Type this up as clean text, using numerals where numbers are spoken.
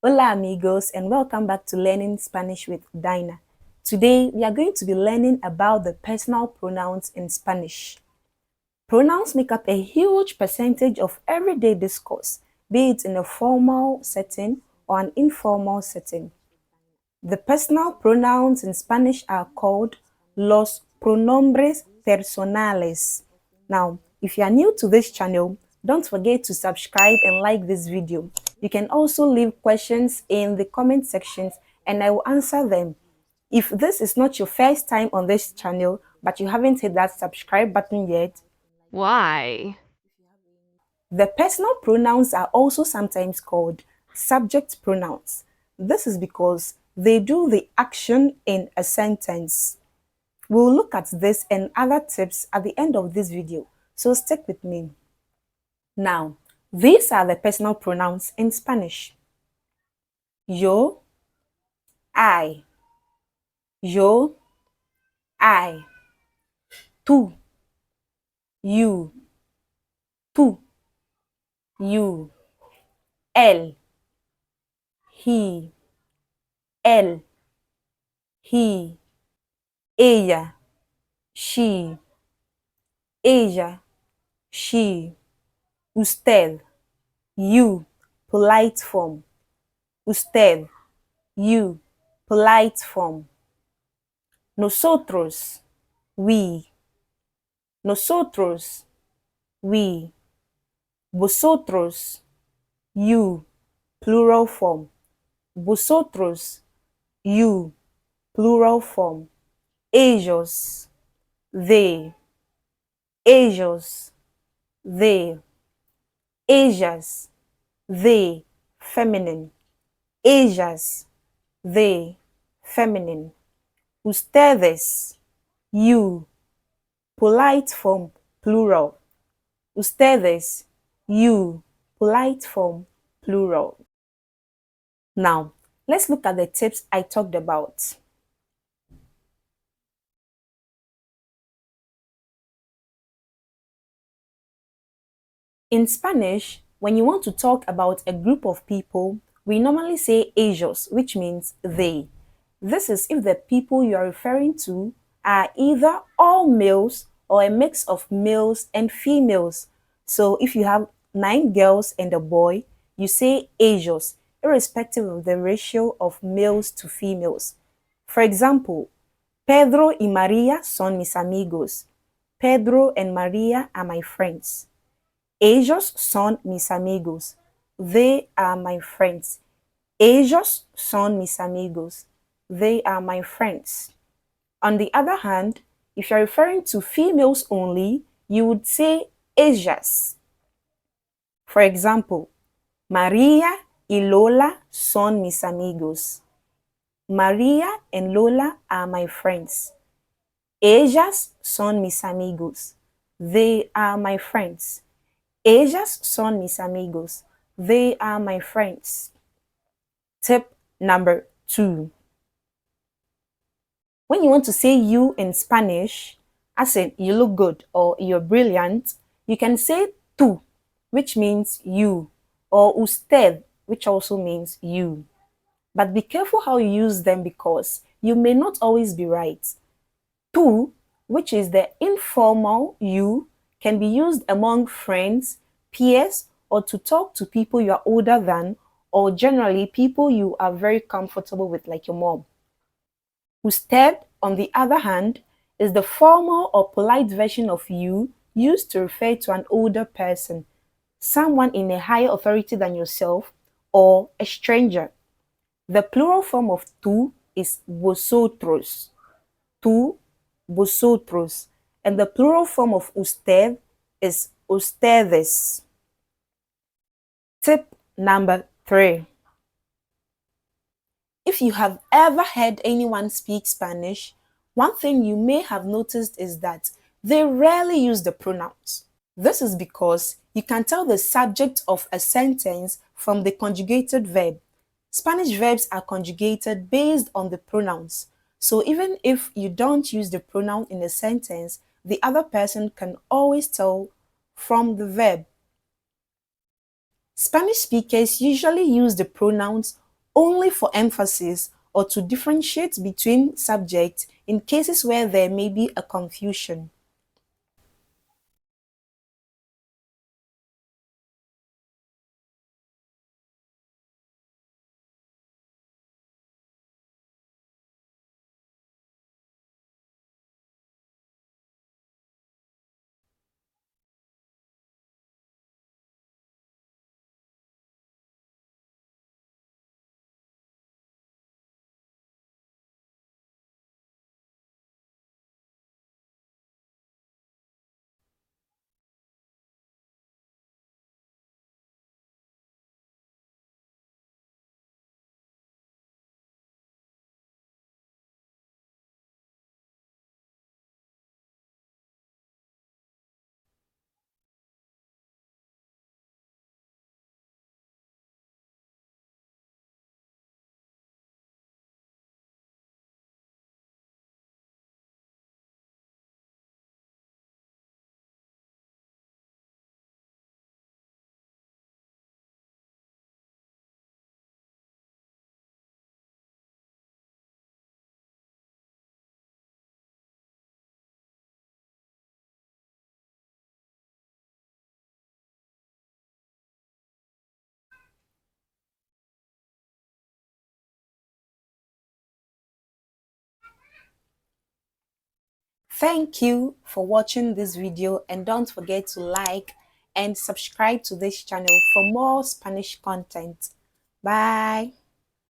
Hola amigos and welcome back to Learning Spanish with Dinah. Today we are going to be learning about the personal pronouns in Spanish. Pronouns make up a huge percentage of everyday discourse, be it in a formal setting or an informal setting. The personal pronouns in Spanish are called los pronombres personales. Now, if you are new to this channel, don't forget to subscribe and like this video. You can also leave questions in the comment sections and I will answer them. If this is not your first time on this channel, but you haven't hit that subscribe button yet, Why? the personal pronouns are also sometimes called subject pronouns. This is because they do the action in a sentence. We'll look at this and other tips at the end of this video, so stick with me. Now, these are the personal pronouns in Spanish. Yo, I. Yo, I. Tú, you. Tú, you. Él, he. Él, he. Ella, she. Ella, she. Usted, you. Polite form. Usted, you. Polite form. Nosotros, we. Nosotros, we. Vosotros, you. Plural form. Vosotros, you. Plural form. Ellos, they. Ellos, they. Ellas, they. Feminine. Ellas, they. Feminine. Ustedes, you. Polite form, plural. Ustedes, you. Polite form, plural. Now, let's look at the tips I talked about. In Spanish, when you want to talk about a group of people, we normally say ellos, which means they. This is if the people you are referring to are either all males or a mix of males and females. So if you have 9 girls and a boy, you say ellos, irrespective of the ratio of males to females. For example, Pedro y María son mis amigos. Pedro and Maria are my friends. Ellos son mis amigos. They are my friends. Ellos son mis amigos. They are my friends. On the other hand, if you're referring to females only, you would say ellas. For example, María y Lola son mis amigos. María and Lola are my friends. Ellas son mis amigos. They are my friends. Ellas son mis amigos. They are my friends. Tip number 2. When you want to say you in Spanish, as in you look good or you're brilliant, you can say tú, which means you, or usted, which also means you. But be careful how you use them because you may not always be right. Tú, which is the informal you, can be used among friends, peers, or to talk to people you are older than, or generally people you are very comfortable with, like your mom. Usted, on the other hand, is the formal or polite version of you used to refer to an older person, someone in a higher authority than yourself, or a stranger. The plural form of tú is vosotros. Tú, vosotros. And the plural form of usted is ustedes. Tip number 3. If you have ever heard anyone speak Spanish, one thing you may have noticed is that they rarely use the pronouns. This is because you can tell the subject of a sentence from the conjugated verb. Spanish verbs are conjugated based on the pronouns. So even if you don't use the pronoun in a sentence, the other person can always tell from the verb. Spanish speakers usually use the pronouns only for emphasis or to differentiate between subjects in cases where there may be a confusion. Thank you for watching this video, and don't forget to like and subscribe to this channel for more Spanish content. Bye.